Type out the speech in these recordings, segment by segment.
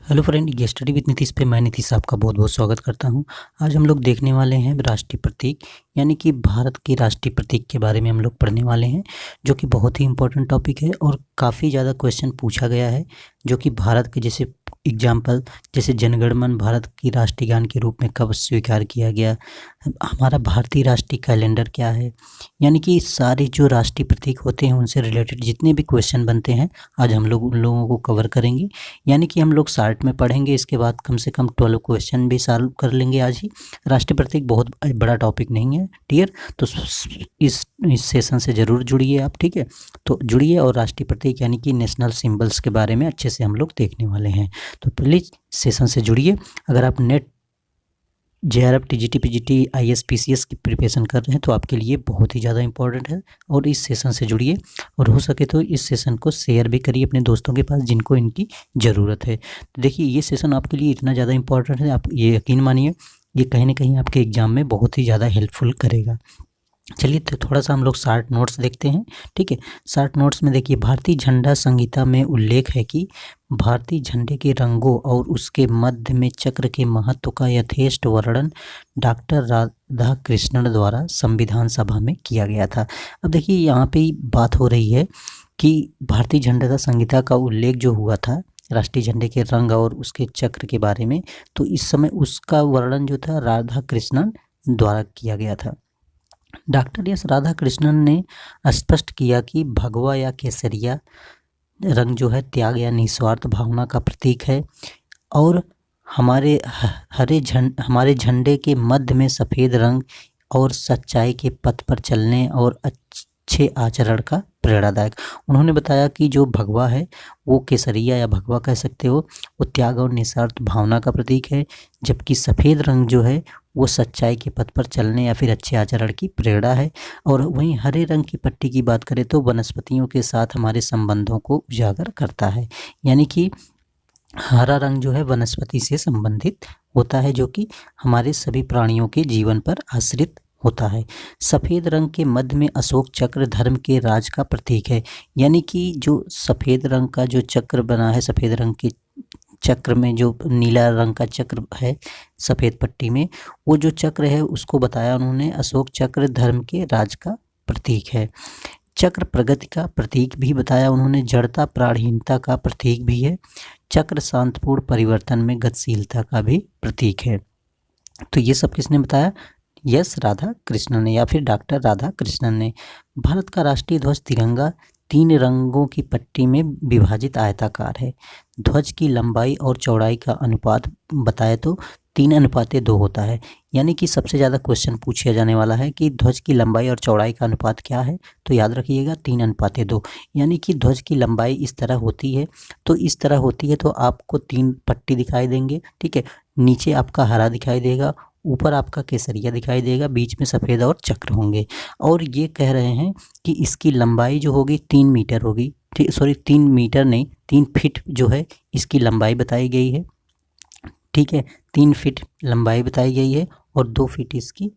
Hello friend, ये study with Nitish पे मैं नीतीश आपका बहुत बहुत स्वागत करता हूँ। आज हम लोग देखने वाले हैं राष्ट्रीय प्रतीक यानी कि भारत के राष्ट्रीय प्रतीक के बारे में हम लोग पढ़ने वाले हैं, जो कि बहुत ही इम्पोर्टेंट टॉपिक है और काफ़ी ज़्यादा क्वेश्चन पूछा गया है। जो कि भारत के जैसे एग्जाम्पल जैसे जनगण मन भारत की राष्ट्रीय गान के रूप में कब स्वीकार किया गया, हमारा भारतीय राष्ट्रीय कैलेंडर क्या है, यानी कि सारे जो राष्ट्रीय प्रतीक होते हैं उनसे रिलेटेड जितने भी क्वेश्चन बनते हैं आज हम लोग उन लोगों को कवर करेंगे। यानी कि हम लोग शार्ट में पढ़ेंगे, इसके बाद कम से कम 12 क्वेश्चन भी सॉल्व कर लेंगे आज ही। राष्ट्रीय प्रतीक बहुत बड़ा टॉपिक नहीं है, क्लियर? तो इस सेशन से ज़रूर जुड़िए आप, ठीक है? तो जुड़िए और राष्ट्रीय प्रतीक यानी कि नेशनल सिंबल्स के बारे में अच्छे से हम लोग देखने वाले हैं। तो प्लीज़ सेशन से जुड़िए। अगर आप net JRF TGT PGT IS PCS की प्रिपरेशन कर रहे हैं तो आपके लिए बहुत ही ज़्यादा इंपॉर्टेंट है और इस सेशन से जुड़िए और हो सके तो इस सेशन को शेयर भी करिए अपने दोस्तों के पास जिनको इनकी ज़रूरत है। तो देखिए, ये सेशन आपके लिए इतना ज़्यादा इंपॉर्टेंट है, आप ये यकीन मानिए, ये कहीं ना कहीं आपके एग्ज़ाम में बहुत ही ज़्यादा हेल्पफुल करेगा। चलिए तो थोड़ा सा हम लोग शार्ट नोट्स देखते हैं, ठीक है? शार्ट नोट्स में देखिए, भारतीय झंडा संहिता में उल्लेख है कि भारतीय झंडे के रंगों और उसके मध्य में चक्र के महत्व का यथेष्ट वर्णन डॉक्टर राधा कृष्णन द्वारा संविधान सभा में किया गया था। अब देखिए, यहाँ पे बात हो रही है कि भारतीय झंडा संहिता का उल्लेख जो हुआ था राष्ट्रीय झंडे के रंग और उसके चक्र के बारे में, तो इस समय उसका वर्णन जो था राधा कृष्णन द्वारा किया गया था। डॉक्टर एस राधाकृष्णन ने स्पष्ट किया कि भगवा या केसरिया रंग जो है त्याग या निस्वार्थ भावना का प्रतीक है और हमारे झंडे के मध्य में सफ़ेद रंग और सच्चाई के पथ पर चलने और अच्छे आचरण का प्रेरणादायक। उन्होंने बताया कि जो भगवा है वो केसरिया या भगवा कह सकते हो, वो त्याग और निस्वार्थ भावना का प्रतीक है, जबकि सफ़ेद रंग जो है वो सच्चाई के पथ पर चलने या फिर अच्छे आचरण की प्रेरणा है। और वहीं हरे रंग की पट्टी की बात करें तो वनस्पतियों के साथ हमारे संबंधों को उजागर करता है, यानी कि हरा रंग जो है वनस्पति से संबंधित होता है, जो कि हमारे सभी प्राणियों के जीवन पर आश्रित होता है। सफ़ेद रंग के मध्य में अशोक चक्र धर्म के राज का प्रतीक है, यानी कि जो सफ़ेद रंग का जो चक्र बना है, सफ़ेद रंग के चक्र में जो नीला रंग का चक्र है सफ़ेद पट्टी में, वो जो चक्र है उसको बताया उन्होंने अशोक चक्र धर्म के राज का प्रतीक है। चक्र प्रगति का प्रतीक भी बताया उन्होंने, जड़ता प्राणहीनता का प्रतीक भी है। चक्र शांतिपूर्ण परिवर्तन में गतिशीलता का भी प्रतीक है। तो ये सब किसने बताया? यस राधा कृष्णन ने या फिर डॉक्टर राधा कृष्णन ने। भारत का राष्ट्रीय ध्वज तिरंगा 3 रंगों की पट्टी में विभाजित आयताकार है। ध्वज की लंबाई और चौड़ाई का अनुपात बताए तो 3:2 होता है, यानी कि सबसे ज़्यादा क्वेश्चन पूछा जाने वाला है कि ध्वज की लंबाई और चौड़ाई का अनुपात क्या है, तो याद रखिएगा 3:2। यानी कि ध्वज की लंबाई इस तरह होती है, तो इस तरह होती है तो आपको 3 पट्टी दिखाई देंगे, ठीक है? नीचे आपका हरा दिखाई देगा, ऊपर आपका केसरिया दिखाई देगा, बीच में सफ़ेद और चक्र होंगे। और ये कह रहे हैं कि इसकी लंबाई जो होगी 3 मीटर होगी, ठीक, सॉरी 3 मीटर नहीं 3 फीट जो है इसकी लंबाई बताई गई है, ठीक है? 3 फीट लंबाई बताई गई है और 2 फीट इसकी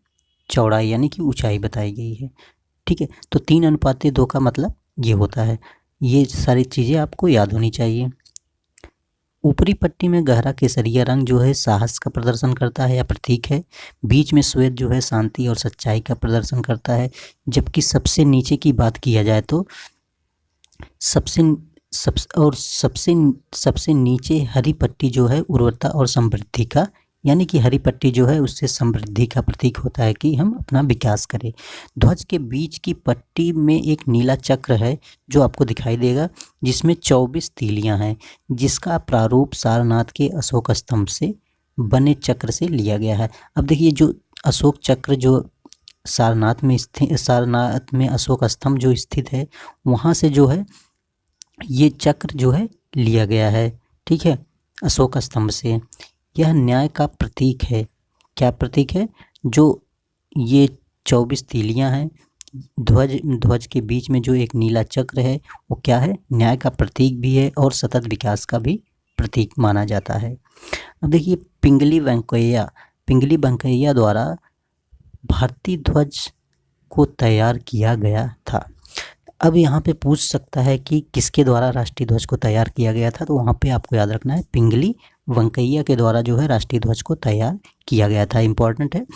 चौड़ाई यानी कि ऊंचाई बताई गई है, ठीक है? तो 3:2 का मतलब ये होता है। ये सारी चीज़ें आपको याद होनी चाहिए। ऊपरी पट्टी में गहरा केसरिया रंग जो है साहस का प्रदर्शन करता है या प्रतीक है। बीच में श्वेत जो है शांति और सच्चाई का प्रदर्शन करता है, जबकि सबसे नीचे की बात किया जाए तो सबसे सबसे नीचे हरी पट्टी जो है उर्वरता और समृद्धि का, यानी कि हरी पट्टी जो है उससे समृद्धि का प्रतीक होता है कि हम अपना विकास करें। ध्वज के बीच की पट्टी में एक नीला चक्र है जो आपको दिखाई देगा, जिसमें 24 तीलियां हैं, जिसका प्रारूप सारनाथ के अशोक स्तंभ से बने चक्र से लिया गया है। अब देखिए, जो अशोक चक्र जो सारनाथ में अशोक स्तंभ जो स्थित है वहाँ से जो है ये चक्र जो है लिया गया है, ठीक है? अशोक स्तंभ से। यह न्याय का प्रतीक है। क्या प्रतीक है? जो ये 24 तीलियां हैं, ध्वज के बीच में जो एक नीला चक्र है वो क्या है? न्याय का प्रतीक भी है और सतत विकास का भी प्रतीक माना जाता है। अब देखिए, पिंगली वेंकैया द्वारा भारतीय ध्वज को तैयार किया गया था। अब यहाँ पे पूछ सकता है कि किसके द्वारा राष्ट्रीय ध्वज को तैयार किया गया था, तो वहाँ पे आपको याद रखना है पिंगली वेंकैया के द्वारा जो है राष्ट्रीय ध्वज को तैयार किया गया था। इम्पॉर्टेंट है।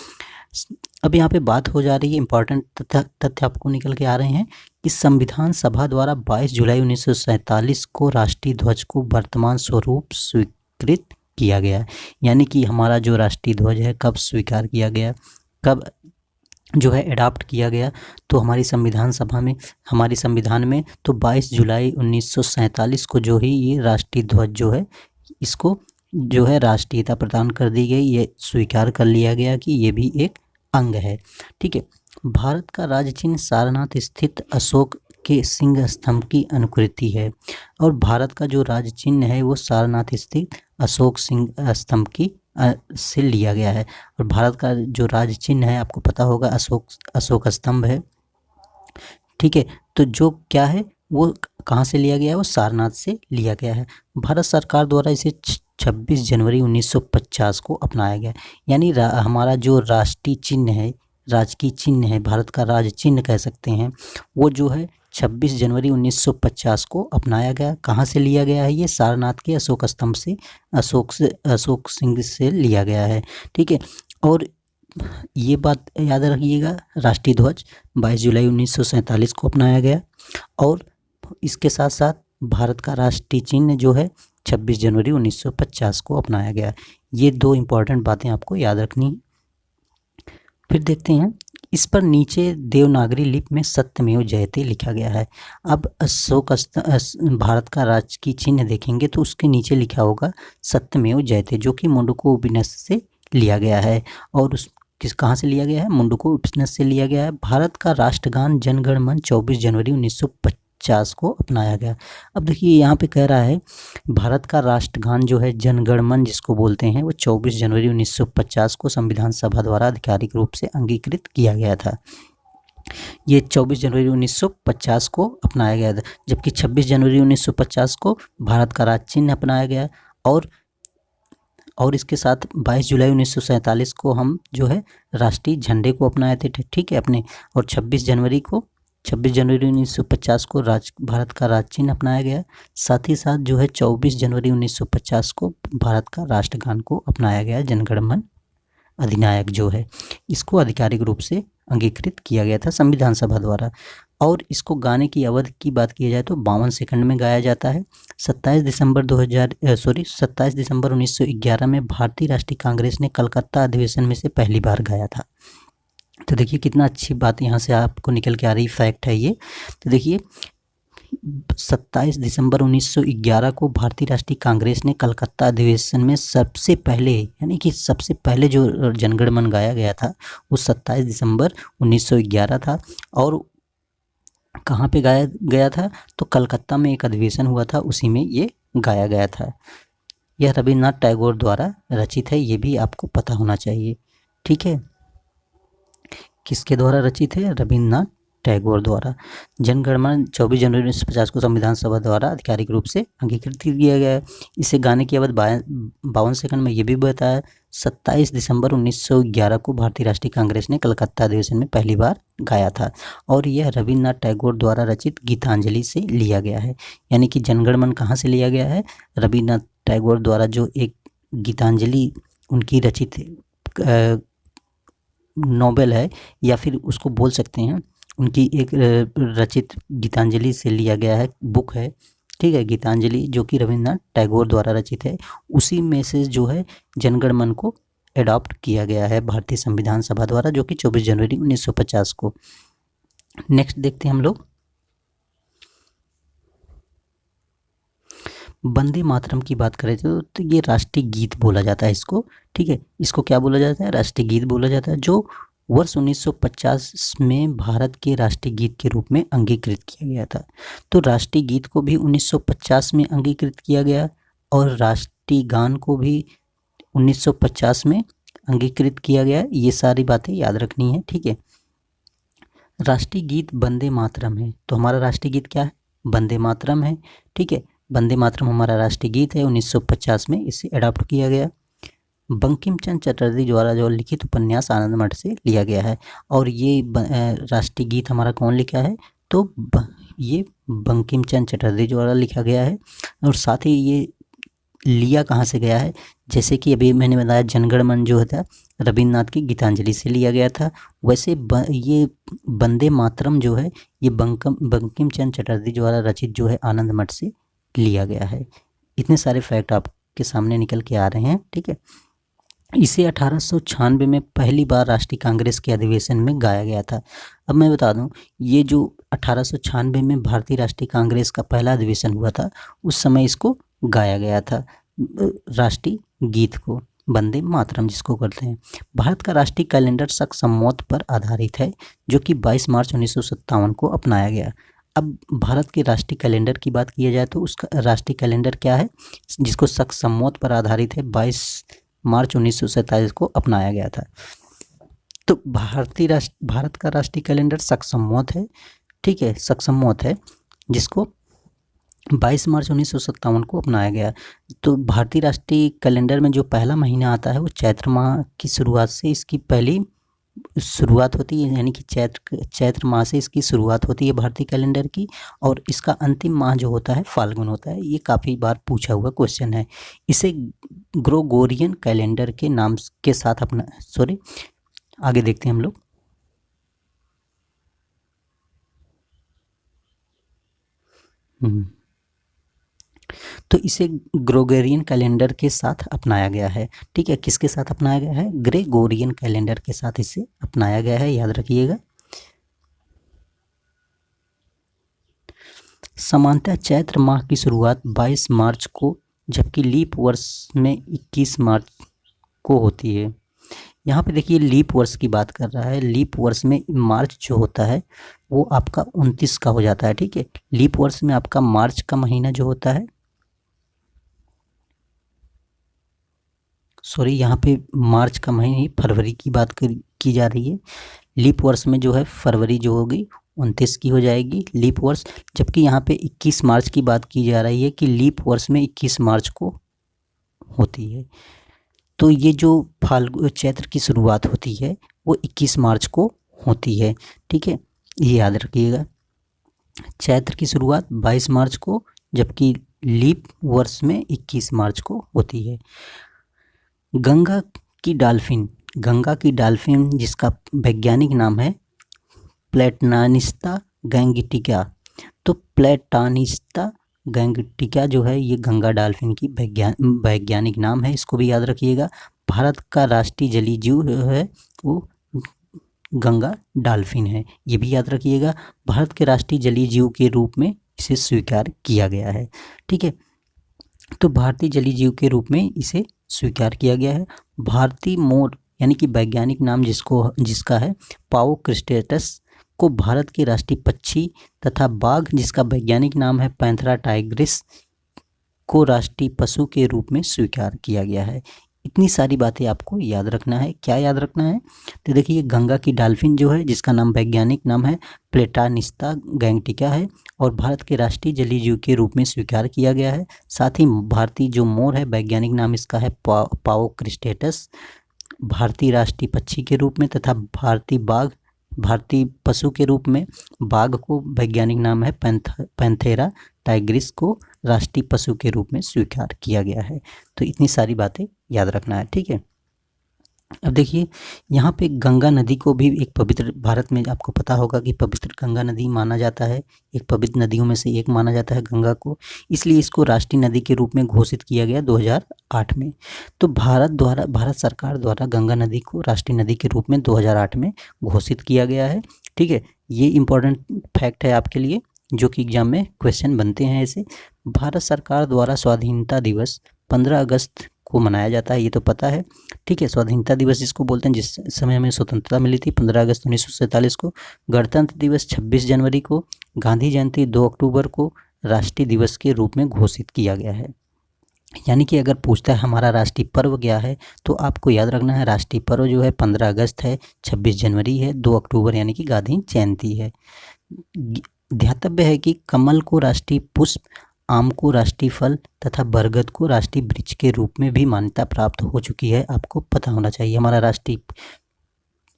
अब यहाँ पे बात हो जा रही है, इम्पॉर्टेंट तथ्य आपको निकल के आ रहे हैं कि संविधान सभा द्वारा 22 जुलाई 1947 को राष्ट्रीय ध्वज को वर्तमान स्वरूप स्वीकृत किया गया। यानी कि हमारा जो राष्ट्रीय ध्वज है कब स्वीकार किया गया, कब जो है अडॉप्ट किया गया, तो हमारी संविधान सभा में, हमारी संविधान में तो 22 जुलाई 1947 को जो ही ये राष्ट्रीय ध्वज जो है इसको जो है राष्ट्रीयता प्रदान कर दी गई, ये स्वीकार कर लिया गया कि ये भी एक अंग है। ठीक है। भारत का राज्य चिन्ह सारनाथ स्थित अशोक के सिंह स्तंभ की अनुकृति है और भारत का जो राज्य चिन्ह है वो सारनाथ स्थित अशोक सिंह स्तंभ की से लिया गया है। और भारत का जो राज्य चिन्ह है आपको पता होगा अशोक स्तंभ है। ठीक है। तो जो क्या है वो कहाँ से लिया गया है, वो सारनाथ से लिया गया है। भारत सरकार द्वारा इसे 26 जनवरी 1950 को अपनाया गया। यानी हमारा जो राष्ट्रीय चिन्ह है, राजकीय चिन्ह है, भारत का राज्य चिन्ह कह सकते हैं, वो जो है 26 जनवरी 1950 को अपनाया गया। कहाँ से लिया गया है, ये सारनाथ के अशोक स्तंभ से, अशोक सिंह से लिया गया है। ठीक है। और ये बात याद रखिएगा, राष्ट्रीय ध्वज 22 जुलाई 1947 को अपनाया गया और इसके साथ साथ भारत का राष्ट्रीय चिन्ह जो है 26 जनवरी 1950 को अपनाया गया। ये दो इम्पॉर्टेंट बातें आपको याद रखनी है। फिर देखते हैं, इस पर नीचे देवनागरी लिपि में सत्यमेव जयते लिखा गया है। अब भारत का राजकीय चिन्ह देखेंगे तो उसके नीचे लिखा होगा सत्यमेव जयते, जो कि मुंडको उपनिषद से लिया गया है। और कहाँ से लिया गया है, मुंडको उपनिषद से लिया गया है। भारत का राष्ट्रगान जन गण मन 24 जनवरी 1950 को अपनाया गया। अब देखिए यहाँ पे कह रहा है भारत का राष्ट्रगान जो है जन गण मन जिसको बोलते हैं, वो 24 जनवरी 1950 को संविधान सभा द्वारा आधिकारिक रूप से अंगीकृत किया गया था। ये 24 जनवरी 1950 को अपनाया गया था, जबकि 26 जनवरी 1950 को भारत का राज्य चिन्ह अपनाया गया। और इसके साथ 22 जुलाई 1947 को हम जो है राष्ट्रीय झंडे को अपनाए थे। ठीक है अपने। और 26 जनवरी 1950 को भारत का राज्य चिन्ह अपनाया गया। साथ ही साथ जो है 24 जनवरी 1950 को भारत का राष्ट्रगान को अपनाया गया, जनगण मन अधिनायक जो है, इसको आधिकारिक रूप से अंगीकृत किया गया था संविधान सभा द्वारा। और इसको गाने की अवधि की बात की जाए तो 52 सेकंड में गाया जाता है। 27 दिसंबर 1911 में भारतीय राष्ट्रीय कांग्रेस ने कलकत्ता अधिवेशन में से पहली बार गाया था। तो देखिए कितना अच्छी बात यहाँ से आपको निकल के आ रही फैक्ट है ये। तो देखिए 27 दिसंबर 1911 को भारतीय राष्ट्रीय कांग्रेस ने कलकत्ता अधिवेशन में सबसे पहले, यानी कि सबसे पहले जो जनगण मन गाया गया था वो 27 दिसंबर 1911 था। और कहाँ पे गाया गया था, तो कलकत्ता में एक अधिवेशन हुआ था, उसी में ये गाया गया था। यह रविन्द्रनाथ टैगोर द्वारा रचित है, ये भी आपको पता होना चाहिए। ठीक है। किसके द्वारा रचित है, रविन्द्रनाथ टैगोर द्वारा। जनगण मन 24 जनवरी 1950 को संविधान सभा द्वारा आधिकारिक रूप से अंगीकृत किया गया है। इसे गाने की अवधि 52 सेकंड में। ये भी बताया 27 दिसंबर 1911 को भारतीय राष्ट्रीय कांग्रेस ने कलकत्ता अधिवेशन में पहली बार गाया था। और यह रविन्द्रनाथ टैगोर द्वारा रचित गीतांजलि से लिया गया है। यानी कि जनगण मन कहाँ से लिया गया है, रविन्द्रनाथ टैगोर द्वारा जो एक गीतांजलि उनकी रचित नोवेल है, या फिर उसको बोल सकते हैं उनकी एक रचित गीतांजलि से लिया गया है, बुक है। ठीक है, गीतांजलि जो कि रविन्द्रनाथ टैगोर द्वारा रचित है, उसी में से जो है जनगण मन को एडॉप्ट किया गया है भारतीय संविधान सभा द्वारा, जो कि 24 जनवरी 1950 को। नेक्स्ट देखते हैं हम लोग, वंदे मातरम की बात करें तो ये राष्ट्रीय गीत बोला जाता है इसको। ठीक है, इसको क्या बोला जाता है, राष्ट्रीय गीत बोला जाता है, जो वर्ष 1950 में भारत के राष्ट्रीय गीत के रूप में अंगीकृत किया गया था। तो राष्ट्रीय गीत को भी 1950 में अंगीकृत किया गया और राष्ट्रीय गान को भी 1950 में अंगीकृत किया गया। ये सारी बातें याद रखनी है। ठीक है, राष्ट्रीय गीत वंदे मातरम है, तो हमारा राष्ट्रीय गीत क्या है, वंदे मातरम है। ठीक है, वंदे मातरम हमारा राष्ट्रीय गीत है, 1950 में इसे अडॉप्ट किया गया। बंकिम चंद्र चटर्जी द्वारा जो लिखित उपन्यास आनंद मठ से लिया गया है। और ये राष्ट्रीय गीत हमारा कौन लिखा है, तो ये बंकिम चंद्र चटर्जी द्वारा लिखा गया है। और साथ ही ये लिया कहाँ से गया है, जैसे कि अभी मैंने बताया जनगण मन जो था रविन्द्रनाथ की गीतांजलि से लिया गया था, वैसे ये वंदे मातरम जो है ये बंकिम चंद्र चटर्जी द्वारा रचित जो है आनंद मठ से लिया गया है। इतने सारे फैक्ट आपके सामने निकल के आ रहे हैं, ठीक है। इसे 1896 में पहली बार राष्ट्रीय कांग्रेस के अधिवेशन में गाया गया था। अब मैं बता दूं, ये जो 1896 में भारतीय राष्ट्रीय कांग्रेस का पहला अधिवेशन हुआ था, उस समय इसको गाया गया था, राष्ट्रीय गीत को, वंदे मातरम जिसको करते हैं। भारत का राष्ट्रीय कैलेंडर शक सम्मौत पर आधारित है, जो कि 22 मार्च 1957 को अपनाया गया। अब भारत के राष्ट्रीय कैलेंडर की बात किया जाए तो उसका राष्ट्रीय कैलेंडर क्या है, जिसको शक सम्मौत पर आधारित है, 22 मार्च 1947 को अपनाया गया था। तो भारत का राष्ट्रीय कैलेंडर शक सम्मौत है, ठीक है, शक सम्मौत है, जिसको 22 मार्च 1957 को अपनाया गया। तो भारतीय राष्ट्रीय कैलेंडर में जो पहला महीना आता है वो चैत्र माह की शुरुआत से इसकी पहली शुरुआत होती है, यानी कि चैत्र माह से इसकी शुरुआत होती है भारतीय कैलेंडर की, और इसका अंतिम माह जो होता है फाल्गुन होता है। ये काफ़ी बार पूछा हुआ क्वेश्चन है। इसे ग्रोगोरियन कैलेंडर के नाम के साथ आगे देखते हैं हम लोग। तो इसे ग्रोगोरियन कैलेंडर के साथ अपनाया गया है, ठीक है। किसके साथ अपनाया गया है, ग्रेगोरियन कैलेंडर के साथ इसे अपनाया गया है, याद रखिएगा। सामान्यतः चैत्र माह की शुरुआत 22 मार्च को, जबकि लीप वर्ष में 21 मार्च को होती है। यहाँ पे देखिए लीप वर्ष की बात कर रहा है। लीप वर्ष में मार्च जो होता है वो आपका 29 का हो जाता है, ठीक है। लीप वर्ष में आपका मार्च का महीना जो होता है, यहाँ पे मार्च का महीना, फरवरी की बात की जा रही है। लीप वर्ष में जो है फरवरी जो होगी 29 की हो जाएगी लीप वर्ष, जबकि यहाँ पे 21 मार्च की बात की जा रही है कि लीप वर्ष में 21 मार्च को होती है। तो ये जो चैत्र की शुरुआत होती है वो 21 मार्च को होती है, ठीक है, ये याद रखिएगा। चैत्र की शुरुआत 22 मार्च को, जबकि लीप वर्ष में 21 मार्च को होती है। गंगा की डाल्फिन जिसका वैज्ञानिक नाम है प्लेटानिस्ता गैंगटिका। तो प्लेटानिस्ता गैंगटिका जो है ये गंगा डाल्फिन की वैज्ञानिक नाम है, इसको भी याद रखिएगा। भारत का राष्ट्रीय जलीय जीव जो है वो गंगा डाल्फिन है, ये भी याद रखिएगा। भारत के राष्ट्रीय जलीय जीव के रूप में इसे स्वीकार किया गया है, ठीक है। तो भारतीय जलीय जीव के रूप में इसे स्वीकार किया गया है। भारतीय मोर यानी कि वैज्ञानिक नाम जिसका है पाओ क्रिस्टेटस को भारत के राष्ट्रीय पक्षी तथा बाघ जिसका वैज्ञानिक नाम है पैंथेरा टाइग्रिस को राष्ट्रीय पशु के रूप में स्वीकार किया गया है। इतनी सारी बातें आपको याद रखना है। क्या याद रखना है, तो देखिए गंगा की डाल्फिन जो है जिसका नाम वैज्ञानिक नाम है प्लेटानिस्ता गैंगटिका है और भारत के राष्ट्रीय जलीय जीव के रूप में स्वीकार किया गया है। साथ ही भारतीय जो मोर है वैज्ञानिक नाम इसका है पाओ क्रिस्टेटस भारतीय राष्ट्रीय पक्षी के रूप में, तथा भारतीय पशु के रूप में बाघ को वैज्ञानिक नाम है पैंथेरा टाइग्रिस को राष्ट्रीय पशु के रूप में स्वीकार किया गया है। तो इतनी सारी बातें याद रखना है, ठीक है। अब देखिए यहाँ पे गंगा नदी को भी एक पवित्र, भारत में आपको पता होगा कि पवित्र गंगा नदी माना जाता है, एक पवित्र नदियों में से एक माना जाता है गंगा को, इसलिए इसको राष्ट्रीय नदी के रूप में घोषित किया गया 2008 में। तो भारत सरकार द्वारा गंगा नदी को राष्ट्रीय नदी के रूप में 2008 में घोषित किया गया है, ठीक है। ये इंपॉर्टेंट फैक्ट है आपके लिए जो कि एग्जाम में क्वेश्चन बनते हैं ऐसे। भारत सरकार द्वारा स्वाधीनता दिवस 15 अगस्त को मनाया जाता है, ये तो पता है, ठीक है। स्वाधीनता दिवस जिसको बोलते हैं, जिस समय हमें स्वतंत्रता मिली थी 15 अगस्त 1947 को। गणतंत्र दिवस 26 जनवरी को, गांधी जयंती 2 अक्टूबर को राष्ट्रीय दिवस के रूप में घोषित किया गया है। यानी कि अगर पूछता है हमारा राष्ट्रीय पर्व क्या है, तो आपको याद रखना है राष्ट्रीय पर्व जो है 15 अगस्त है, 26 जनवरी है, 2 अक्टूबर यानी कि गांधी जयंती है। ध्यातव्य है कि कमल को राष्ट्रीय पुष्प, आम को राष्ट्रीय फल तथा बरगद को राष्ट्रीय वृक्ष के रूप में भी मान्यता प्राप्त हो चुकी है। आपको पता होना चाहिए हमारा राष्ट्रीय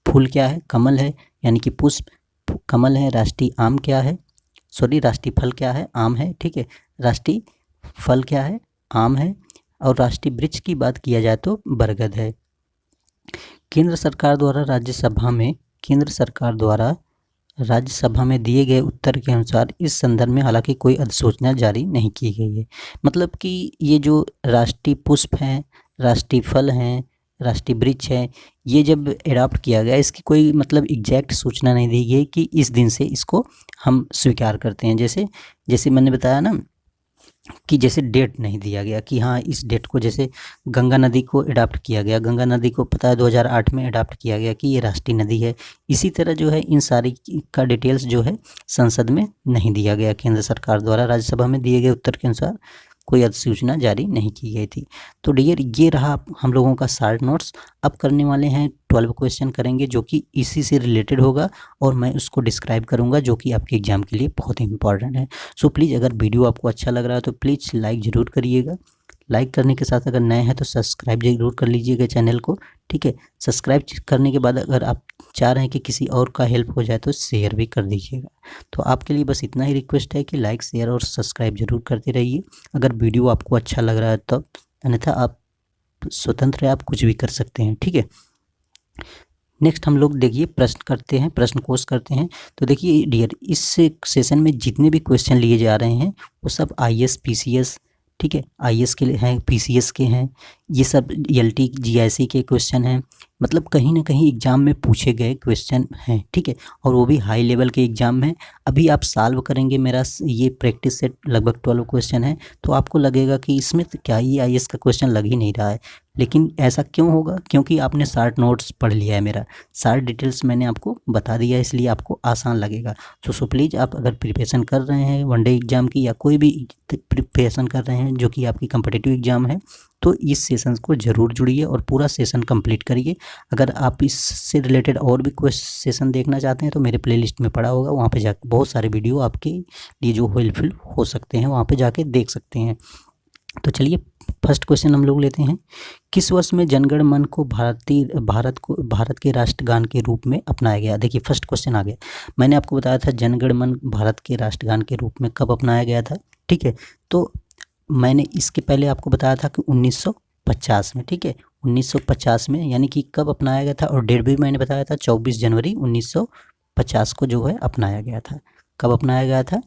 फूल क्या है, कमल है यानी कि पुष्प कमल है। राष्ट्रीय आम क्या है, सॉरी, राष्ट्रीय फल क्या है? आम है, ठीक है। राष्ट्रीय फल क्या है? आम है। और राष्ट्रीय वृक्ष की बात किया जाए तो बरगद है। केंद्र सरकार द्वारा राज्यसभा में दिए गए उत्तर के अनुसार इस संदर्भ में हालांकि कोई अधिसूचना जारी नहीं की गई है। मतलब कि ये जो राष्ट्रीय पुष्प हैं, राष्ट्रीय फल हैं, राष्ट्रीय वृक्ष है, ये जब एडॉप्ट किया गया, इसकी कोई मतलब एग्जैक्ट सूचना नहीं दी गई कि इस दिन से इसको हम स्वीकार करते हैं। जैसे जैसे मैंने बताया ना कि जैसे डेट नहीं दिया गया कि हाँ इस डेट को, जैसे गंगा नदी को अडॉप्ट किया गया, गंगा नदी को पता है 2008 में अडॉप्ट किया गया कि ये राष्ट्रीय नदी है। इसी तरह जो है इन सारी का डिटेल्स जो है संसद में नहीं दिया गया। केंद्र सरकार द्वारा राज्यसभा में दिए गए उत्तर के अनुसार कोई अधिसूचना जारी नहीं की गई थी। तो डियर ये रहा हम लोगों का शार्ट नोट्स। अब करने वाले हैं 12 क्वेश्चन करेंगे जो कि इसी से रिलेटेड होगा और मैं उसको डिस्क्राइब करूंगा जो कि आपके एग्जाम के लिए बहुत इंपॉर्टेंट है। सो प्लीज़ अगर वीडियो आपको अच्छा लग रहा है तो प्लीज़ लाइक ज़रूर करिएगा। लाइक करने के साथ अगर नए हैं तो सब्सक्राइब जरूर कर लीजिएगा चैनल को, ठीक है। सब्सक्राइब करने के बाद अगर आप चाह रहे हैं कि किसी और का हेल्प हो जाए तो शेयर भी कर दीजिएगा। तो आपके लिए बस इतना ही रिक्वेस्ट है कि लाइक, शेयर और सब्सक्राइब जरूर करते रहिए अगर वीडियो आपको अच्छा लग रहा है तब, अन्यथा आप स्वतंत्र है, आप कुछ भी कर सकते हैं, ठीक है। नेक्स्ट हम लोग देखिए प्रश्न करते हैं, प्रश्न कोश करते हैं। तो देखिए डियर इस सेशन में जितने भी क्वेश्चन लिए जा रहे हैं वो सब IAS PCS, ठीक है, IAS के हैं, PCS के हैं, ये सब LT GIC के क्वेश्चन हैं। मतलब कहीं ना कहीं एग्ज़ाम में पूछे गए क्वेश्चन हैं, ठीक है, और वो भी हाई लेवल के एग्ज़ाम में। अभी आप सॉल्व करेंगे, मेरा ये प्रैक्टिस सेट लगभग 12 क्वेश्चन है, तो आपको लगेगा कि इसमें तो क्या ये IAS का क्वेश्चन लग ही नहीं रहा है। लेकिन ऐसा क्यों होगा? क्योंकि आपने शार्ट नोट्स पढ़ लिया है, मेरा सारी डिटेल्स मैंने आपको बता दिया है, इसलिए आपको आसान लगेगा। सो प्लीज़ आप अगर प्रिपरेशन कर रहे हैं वनडे एग्ज़ाम की या कोई भी प्रिपरेशन कर रहे हैं जो कि आपकी कम्पिटिटिव एग्ज़ाम है, तो इस सेशन को ज़रूर जुड़िए और पूरा सेशन कंप्लीट करिए। अगर आप इससे रिलेटेड और भी कोई सेशन देखना चाहते हैं तो मेरे प्लेलिस्ट में पड़ा होगा, वहाँ पे जाकर बहुत सारे वीडियो आपके लिए जो हेल्पफुल हो सकते हैं वहाँ पे जाके देख सकते हैं। तो चलिए फर्स्ट क्वेश्चन हम लोग लेते हैं। किस वर्ष में जनगण मन को भारत के राष्ट्रगान के रूप में अपनाया गया? देखिए फर्स्ट क्वेश्चन आ गया। मैंने आपको बताया था जनगण मन भारत के राष्ट्रगान के रूप में कब अपनाया गया था, ठीक है। तो मैंने इसके पहले आपको बताया था कि 1950 में, ठीक है, 1950 में, यानी कि कब अपनाया गया था, और डेट भी मैंने बताया था 24 जनवरी 1950 को जो है अपनाया गया था। कब अपनाया गया था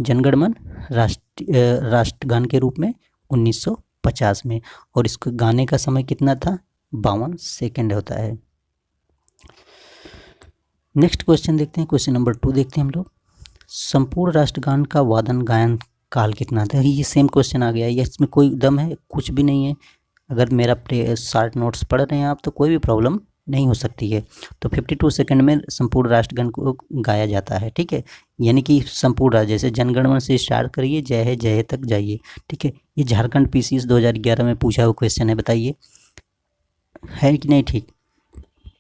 जनगण मन राष्ट्रगान के रूप में? 1950 में। और इसको गाने का समय कितना था? 52 सेकेंड होता है। नेक्स्ट क्वेश्चन देखते हैं, क्वेश्चन नंबर 2 देखते हैं हम लोग। संपूर्ण राष्ट्रगान का वादन गायन काल कितना था? ये सेम क्वेश्चन आ गया है, इसमें कोई दम है कुछ भी नहीं है। अगर मेरा शार्ट नोट्स पढ़ रहे हैं आप तो कोई भी प्रॉब्लम नहीं हो सकती है। तो 52 सेकंड में संपूर्ण राष्ट्रगान को गाया जाता है, ठीक है। यानी कि संपूर्ण जैसे जनगण मन से स्टार्ट करिए जय है तक जाइए, ठीक है। ये झारखंड PCS 2011 में पूछा हुआ क्वेश्चन है, बताइए है कि नहीं, ठीक।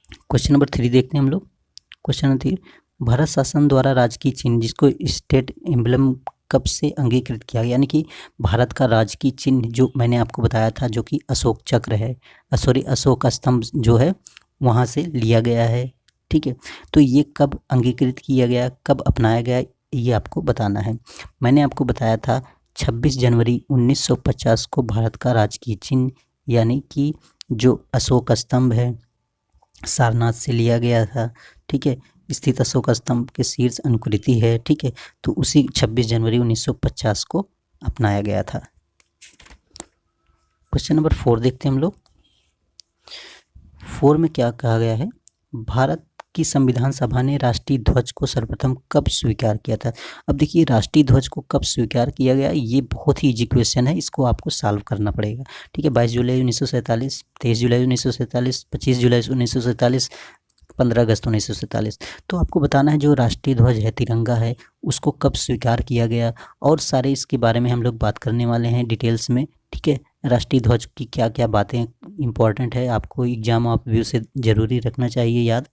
क्वेश्चन नंबर 3 देखते हैं हम लोग। क्वेश्चन नंबर 3, भारत शासन द्वारा राजकीय चिन्ह जिसको स्टेट एम्बलम कब से अंगीकृत किया गया? यानी कि भारत का राजकीय चिन्ह जो मैंने आपको बताया था जो कि अशोक चक्र है, सॉरी अशोक स्तंभ जो है वहाँ से लिया गया है, ठीक है। तो ये कब अंगीकृत किया गया, कब अपनाया गया, ये आपको बताना है। मैंने आपको बताया था 26 जनवरी 1950 को भारत का राजकीय चिन्ह यानी कि जो अशोक स्तंभ है सारनाथ से लिया गया था, ठीक है। स्थित अशोक स्तंभ के शीर्ष अनुकृति है, ठीक है। तो उसी 26 जनवरी 1950 को अपनाया गया था। क्वेश्चन नंबर 4 देखते हैं हम लोग। 4 में क्या कहा गया है? भारत की संविधान सभा ने राष्ट्रीय ध्वज को सर्वप्रथम कब स्वीकार किया था? अब देखिए राष्ट्रीय ध्वज को कब स्वीकार किया गया, ये बहुत ही इजी क्वेश्चन है, इसको आपको सॉल्व करना पड़ेगा, ठीक है। 22 जुलाई 1947, 23 जुलाई 1947, 25 जुलाई 1947, 15 अगस्त 1947। तो आपको बताना है जो राष्ट्रीय ध्वज है, तिरंगा है, उसको कब स्वीकार किया गया, और सारे इसके बारे में हम लोग बात करने वाले हैं डिटेल्स में, ठीक है। राष्ट्रीय ध्वज की क्या क्या बातें इंपॉर्टेंट है, आपको एग्जाम ऑफ व्यू से ज़रूरी रखना चाहिए याद,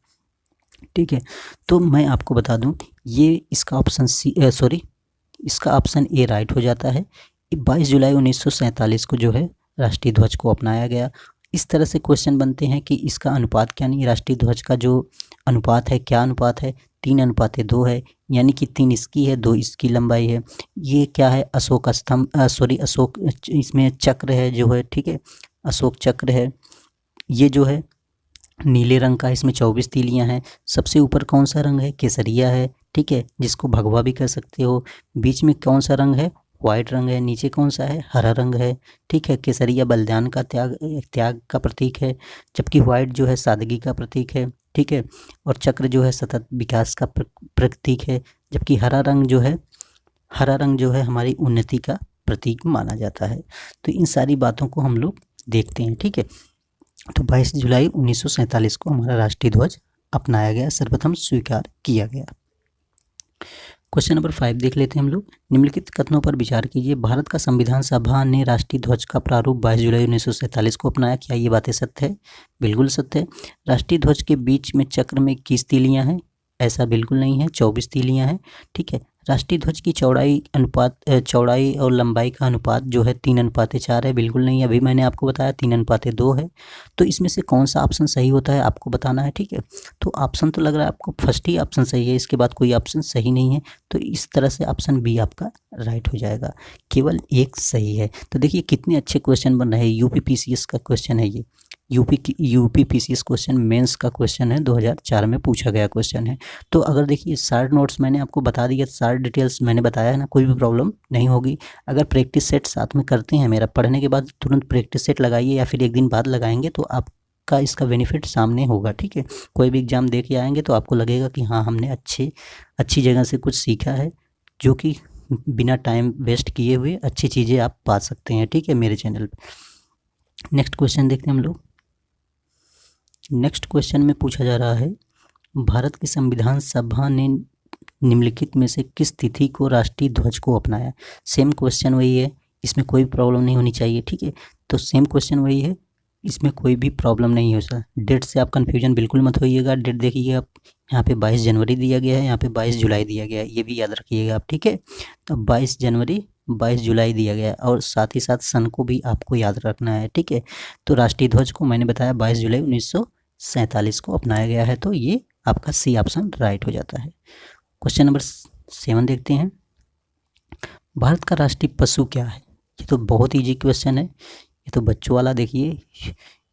ठीक है। तो मैं आपको बता दूं ये इसका ऑप्शन इसका ऑप्शन ए राइट हो जाता है। 22 जुलाई 1947 को जो है राष्ट्रीय ध्वज को अपनाया गया। इस तरह से क्वेश्चन बनते हैं कि इसका अनुपात क्या नहीं, राष्ट्रीय ध्वज का जो अनुपात है क्या अनुपात है, 3:2 है, यानी कि 3 इसकी है, 2 इसकी लंबाई है। ये क्या है, अशोक स्तंभ, अशोक, इसमें चक्र है जो है, ठीक है, अशोक चक्र है। ये जो है नीले रंग का, इसमें 24 तीलियां हैं। सबसे ऊपर कौन सा रंग है, केसरिया है, ठीक है, जिसको भगवा भी कह सकते हो। बीच में कौन सा रंग है, वाइट रंग है। नीचे कौन सा है, हरा रंग है, ठीक है। केसरिया बलिदान का, त्याग का प्रतीक है, जबकि वाइट जो है सादगी का प्रतीक है, ठीक है। और चक्र जो है सतत विकास का प्रतीक है, जबकि हरा रंग जो है हमारी उन्नति का प्रतीक माना जाता है। तो इन सारी बातों को हम लोग देखते हैं, ठीक है। तो 22 जुलाई 1947 को हमारा राष्ट्रीय ध्वज अपनाया गया, सर्वप्रथम स्वीकार किया गया। क्वेश्चन नंबर 5 देख लेते हैं हम लोग। निम्नलिखित कथनों पर विचार कीजिए। भारत का संविधान सभा ने राष्ट्रीय ध्वज का प्रारूप 22 जुलाई 1947 को अपनाया। क्या ये बातें सत्य है? बिल्कुल सत्य है। राष्ट्रीय ध्वज के बीच में चक्र में 21 तीलियां हैं? ऐसा बिल्कुल नहीं है, 24 तीलियां हैं, ठीक है। राष्ट्रीय ध्वज की चौड़ाई और लंबाई का अनुपात जो है 3:4 है? बिल्कुल नहीं है, अभी मैंने आपको बताया 3:2 है। तो इसमें से कौन सा ऑप्शन सही होता है आपको बताना है, ठीक है। तो ऑप्शन तो लग रहा है आपको फर्स्ट ही ऑप्शन सही है, इसके बाद कोई ऑप्शन सही नहीं है। तो इस तरह से ऑप्शन बी आपका राइट हो जाएगा, केवल एक सही है। तो देखिए कितने अच्छे क्वेश्चन बन रहे हैं। यूपीपीसीएस का क्वेश्चन है ये, यूपीपीसीएस क्वेश्चन मेंस का क्वेश्चन है, 2004 में पूछा गया क्वेश्चन है। तो अगर देखिए शार्ट नोट्स मैंने आपको बता दिया, शार्ट डिटेल्स मैंने बताया है ना, कोई भी प्रॉब्लम नहीं होगी। अगर प्रैक्टिस सेट साथ में करते हैं, मेरा पढ़ने के बाद तुरंत प्रैक्टिस सेट लगाइए या फिर एक दिन बाद लगाएंगे, तो आपका इसका बेनिफिट सामने होगा, ठीक है। कोई भी एग्जाम दे के आएंगे तो आपको लगेगा कि हाँ हमने अच्छी जगह से कुछ सीखा है, जो कि बिना टाइम वेस्ट किए हुए अच्छी चीज़ें आप पा सकते हैं, ठीक है, मेरे चैनल पर। नेक्स्ट क्वेश्चन देखते हैं हम लोग। नेक्स्ट क्वेश्चन में पूछा जा रहा है, भारत की संविधान सभा ने निम्नलिखित में से किस तिथि को राष्ट्रीय ध्वज को अपनाया? सेम क्वेश्चन वही है, इसमें कोई प्रॉब्लम नहीं होनी चाहिए, ठीक है। तो सेम क्वेश्चन वही है, इसमें कोई भी प्रॉब्लम नहीं हो सकता। डेट से आप कन्फ्यूजन बिल्कुल मत होइएगा। डेट देखिए आप, यहाँ पे 22 जनवरी दिया गया है, यहाँ पे 22 जुलाई दिया गया है, ये भी याद रखिएगा आप, ठीक है। तो 22 जनवरी 22 जुलाई दिया गया है, और साथ ही साथ सन को भी आपको याद रखना है, ठीक है। तो राष्ट्रीय ध्वज को मैंने बताया 22 जुलाई 1947 को अपनाया गया है, तो ये आपका सी ऑप्शन राइट हो जाता है। क्वेश्चन नंबर 7 देखते हैं। भारत का राष्ट्रीय पशु क्या है? ये तो बहुत ईजी क्वेश्चन है, ये तो बच्चों वाला। देखिए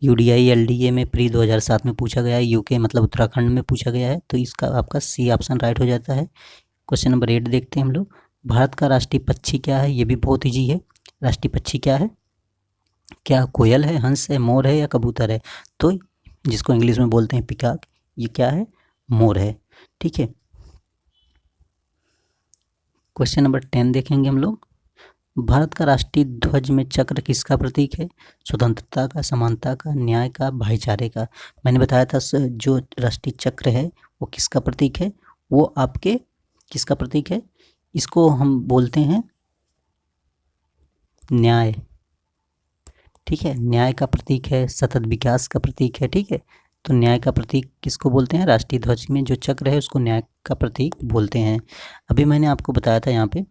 यूडीआई एलडीए में प्री 2007 में पूछा गया है, यूके मतलब उत्तराखंड में पूछा गया है, तो इसका आपका सी ऑप्शन राइट हो जाता है। क्वेश्चन नंबर 8 देखते हैं हम लोग। भारत का राष्ट्रीय पक्षी क्या है? ये भी बहुत ईजी है। राष्ट्रीय पक्षी क्या है? क्या कोयल है, हंस है, मोर है या कबूतर है? तो जिसको इंग्लिश में बोलते हैं पिकॉक, ये क्या है? मोर है, ठीक है। क्वेश्चन नंबर 10 देखेंगे हम लोग। भारत का राष्ट्रीय ध्वज में चक्र किसका प्रतीक है? स्वतंत्रता का, समानता का, न्याय का, भाईचारे का? मैंने बताया था जो राष्ट्रीय चक्र है वो किसका प्रतीक है? वो आपके किसका प्रतीक है? इसको हम बोलते हैं न्याय, ठीक है। न्याय का प्रतीक है, सतत विकास का प्रतीक है, ठीक है। तो न्याय का प्रतीक किसको बोलते हैं? राष्ट्रीय ध्वज में जो चक्र है उसको न्याय का प्रतीक बोलते हैं। अभी मैंने आपको बताया था यहाँ पे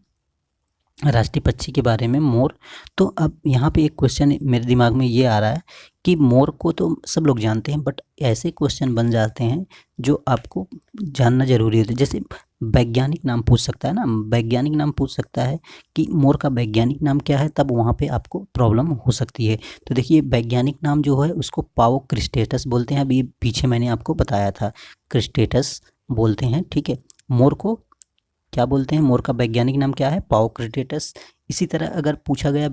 राष्ट्रीय पक्षी के बारे में, मोर। तो अब यहाँ पे एक क्वेश्चन मेरे दिमाग में ये आ रहा है कि मोर को तो सब लोग जानते हैं, बट ऐसे क्वेश्चन बन जाते हैं जो आपको जानना जरूरी होता है। जैसे वैज्ञानिक नाम पूछ सकता है ना, वैज्ञानिक नाम पूछ सकता है कि मोर का वैज्ञानिक नाम क्या है, तब वहाँ पे आपको प्रॉब्लम हो सकती है। तो देखिए वैज्ञानिक नाम जो है उसको पाओक्रिस्टेटस बोलते हैं, अभी पीछे मैंने आपको बताया था, क्रिस्टेटस बोलते हैं, ठीक है। मोर को क्या बोलते हैं? मोर का वैज्ञानिक नाम क्या है? पाओक्रिस्टेटस। इसी तरह अगर पूछा गया,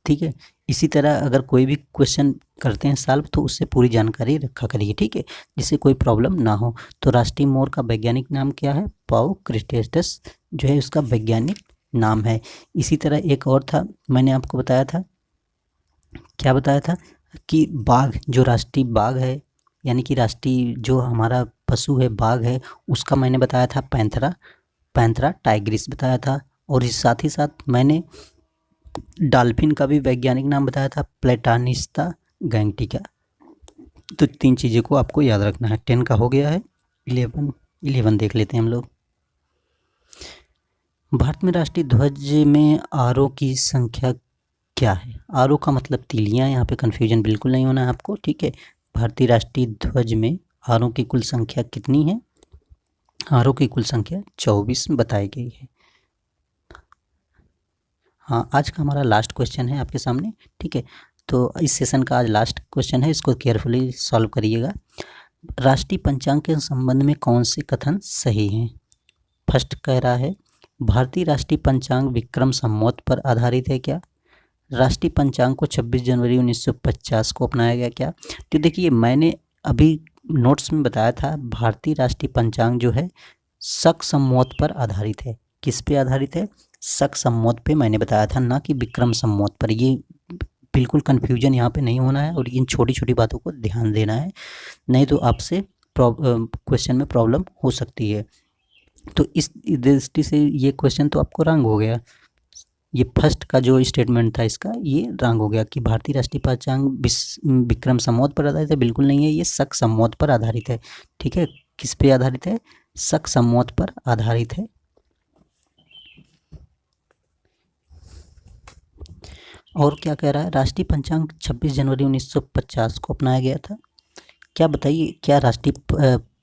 ठीक है, इसी तरह अगर कोई भी क्वेश्चन करते हैं सॉल्व, तो उससे पूरी जानकारी रखा करिए, ठीक है, जिससे कोई प्रॉब्लम ना हो। तो राष्ट्रीय मोर का वैज्ञानिक नाम क्या है? पाओक्रिस्टेटस जो है उसका वैज्ञानिक नाम है। इसी तरह एक और था, मैंने आपको बताया था, क्या बताया था कि बाघ, जो राष्ट्रीय बाघ है, यानी कि राष्ट्रीय जो हमारा पशु है बाघ है, उसका मैंने बताया था पैंथरा टाइग्रिस बताया था। और इस साथ ही साथ मैंने डॉल्फिन का भी वैज्ञानिक नाम बताया था, प्लेटानिस्ता गैंगटिका। तो 3 चीज़ों को आपको याद रखना है। 10 का हो गया है, 11 देख लेते हैं हम लोग। भारत में राष्ट्रीय ध्वज में आरों की संख्या क्या है। आरओ का मतलब तीलियाँ, यहाँ पे कन्फ्यूजन बिल्कुल नहीं होना है आपको, ठीक है। भारतीय राष्ट्रीय ध्वज में आरओ की कुल संख्या कितनी है? आरओ की कुल संख्या 24 बताई गई है। हाँ, आज का हमारा लास्ट क्वेश्चन है आपके सामने, ठीक है। तो इस सेशन का आज लास्ट क्वेश्चन है, इसको केयरफुली सॉल्व करिएगा। राष्ट्रीय पंचांग के संबंध में कौन से कथन सही हैं? फर्स्ट कह रहा है, भारतीय राष्ट्रीय पंचांग विक्रम संवत पर आधारित है क्या? राष्ट्रीय पंचांग को 26 जनवरी 1950 को अपनाया गया क्या? तो देखिए, मैंने अभी नोट्स में बताया था, भारतीय राष्ट्रीय पंचांग जो है शक संवत पर आधारित है। किस पे आधारित है? शक संवत पे मैंने बताया था, ना कि विक्रम संवत पर। ये बिल्कुल कन्फ्यूजन यहाँ पे नहीं होना है और इन छोटी छोटी बातों को ध्यान देना है, नहीं तो आपसे क्वेश्चन में प्रॉब्लम हो सकती है। तो इस दृष्टि से ये क्वेश्चन तो आपको रॉन्ग हो गया। ये फर्स्ट का जो स्टेटमेंट था इसका, ये रॉन्ग हो गया कि भारतीय राष्ट्रीय पंचांग विक्रम संवत पर आधारित है। बिल्कुल नहीं है, ये शक संवत पर आधारित है, ठीक है। किस पे आधारित है? शक संवत पर आधारित है। और क्या कह रहा है? राष्ट्रीय पंचांग 26 जनवरी 1950 को अपनाया गया था। क्या बताइए, क्या राष्ट्रीय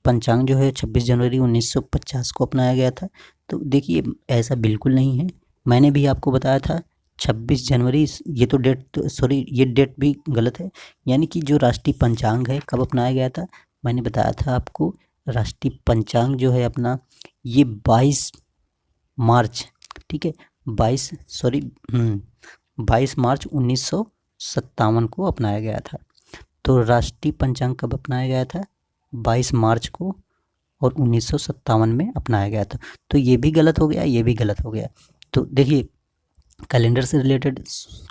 पंचांग जो है 26 जनवरी 1950 को अपनाया गया था? तो देखिए, ऐसा बिल्कुल नहीं है। मैंने भी आपको बताया था 26 जनवरी, ये तो डेट, सॉरी ये डेट भी गलत है। यानी कि जो राष्ट्रीय पंचांग है कब अपनाया गया था, मैंने बताया था आपको, राष्ट्रीय पंचांग जो है अपना, ये 22 मार्च, ठीक है, 22 मार्च 1957 को अपनाया गया था। तो राष्ट्रीय पंचांग कब अपनाया गया था? 22 मार्च को, और 1957 में अपनाया गया था। तो ये भी गलत हो गया, ये भी गलत हो गया। तो देखिए, कैलेंडर से रिलेटेड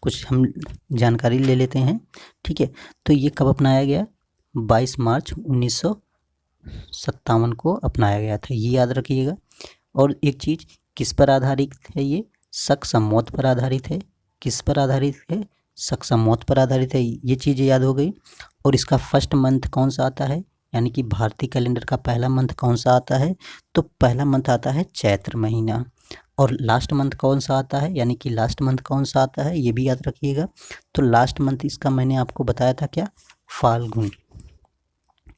कुछ हम जानकारी ले लेते हैं, ठीक है। तो ये कब अपनाया गया? 22 मार्च 1957 को अपनाया गया था, ये याद रखिएगा। और एक चीज़, किस पर आधारित है? ये शक संवत पर आधारित है। किस पर आधारित है? शक संवत पर आधारित है, ये चीज़ याद हो गई। और इसका फर्स्ट मंथ कौन सा आता है, यानी कि भारतीय कैलेंडर का पहला मंथ कौन सा आता है? तो पहला मंथ आता है चैत्र महीना। और लास्ट मंथ कौन सा आता है, यानी कि लास्ट मंथ कौन सा आता है, ये भी याद रखिएगा। तो लास्ट मंथ इसका मैंने आपको बताया था क्या? फाल्गुन।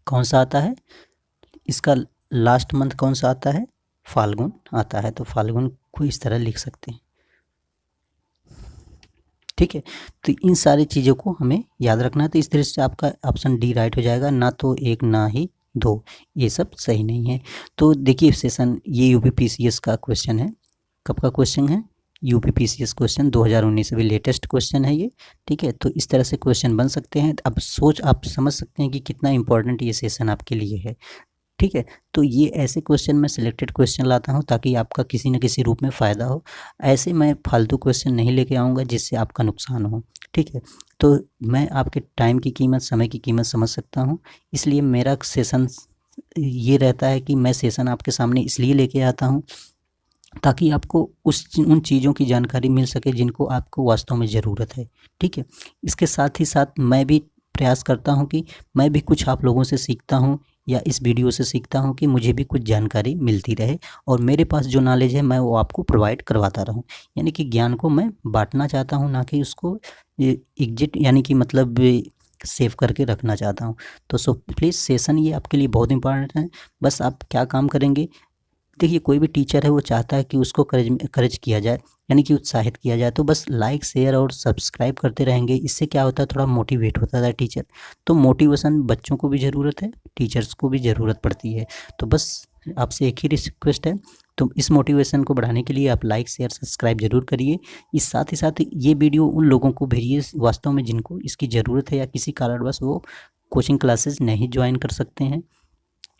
कौन सा आता है इसका लास्ट मंथ, कौन सा आता है? फाल्गुन आता है। तो फाल्गुन को इस तरह लिख सकते हैं, ठीक है। तो इन सारी चीज़ों को हमें याद रखना है। तो इस तरह से आपका ऑप्शन डी राइट हो जाएगा, ना तो एक ना ही दो, ये सब सही नहीं है। तो देखिए सेशन, ये यूपीपीसीएस का क्वेश्चन है। कब का क्वेश्चन है? यूपीपीसीएस क्वेश्चन 2019 अभी लेटेस्ट क्वेश्चन है ये, ठीक है। तो इस तरह से क्वेश्चन बन सकते हैं। अब आप समझ सकते हैं कि कितना इंपॉर्टेंट ये सेशन आपके लिए है, ठीक है। तो ये ऐसे क्वेश्चन मैं सिलेक्टेड क्वेश्चन लाता हूँ ताकि आपका किसी न किसी रूप में फ़ायदा हो। ऐसे मैं फालतू क्वेश्चन नहीं लेके आऊँगा जिससे आपका नुकसान हो, ठीक है। तो मैं आपके टाइम की कीमत, समय की कीमत समझ सकता हूँ, इसलिए मेरा सेशन ये रहता है कि मैं सेशन आपके सामने इसलिए लेके आता हूँ ताकि आपको उन चीज़ों की जानकारी मिल सके जिनको आपको वास्तव में ज़रूरत है, ठीक है। इसके साथ ही साथ मैं भी प्रयास करता हूँ कि मैं भी कुछ आप लोगों से सीखता हूँ या इस वीडियो से सीखता हूँ कि मुझे भी कुछ जानकारी मिलती रहे और मेरे पास जो नॉलेज है मैं वो आपको प्रोवाइड करवाता रहूँ। यानी कि ज्ञान को मैं बांटना चाहता हूँ, ना कि उसको एग्जिट यानी कि मतलब सेव करके रखना चाहता हूँ। तो सो प्लीज़, सेशन ये आपके लिए बहुत इंपॉर्टेंट है। बस आप क्या काम करेंगे, देखिए कोई भी टीचर है वो चाहता है कि उसको करेज किया जाए, यानी कि उत्साहित किया जाए। तो बस लाइक, शेयर और सब्सक्राइब करते रहेंगे। इससे क्या होता है, थोड़ा मोटिवेट होता है टीचर। तो मोटिवेशन बच्चों को भी ज़रूरत है, टीचर्स को भी ज़रूरत पड़ती है। तो बस आपसे एक ही रिक्वेस्ट है, तो इस मोटिवेशन को बढ़ाने के लिए आप लाइक, शेयर, सब्सक्राइब ज़रूर करिए। इस साथ ही साथ ये वीडियो उन लोगों को भेजिए वास्तव में जिनको इसकी ज़रूरत है या किसी कारणवश वो कोचिंग क्लासेस नहीं ज्वाइन कर सकते हैं,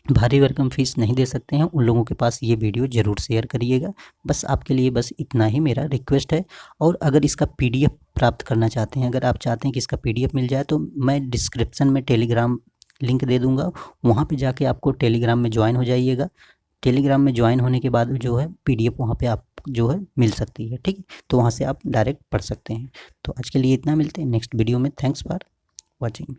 भारी भरकम फीस नहीं दे सकते हैं, उन लोगों के पास ये वीडियो ज़रूर शेयर करिएगा। बस आपके लिए बस इतना ही मेरा रिक्वेस्ट है। और अगर इसका पीडीएफ प्राप्त करना चाहते हैं, अगर आप चाहते हैं कि इसका पीडीएफ मिल जाए, तो मैं डिस्क्रिप्शन में टेलीग्राम लिंक दे दूँगा, वहाँ पे जाके आपको टेलीग्राम में ज्वाइन हो जाइएगा। टेलीग्राम में ज्वाइन होने के बाद जो है पीडीएफ वहाँ पे आप जो है मिल सकती है, ठीक है। तो वहाँ से आप डायरेक्ट पढ़ सकते हैं। तो आज के लिए इतना, मिलते हैं नेक्स्ट वीडियो में। Thanks for watching.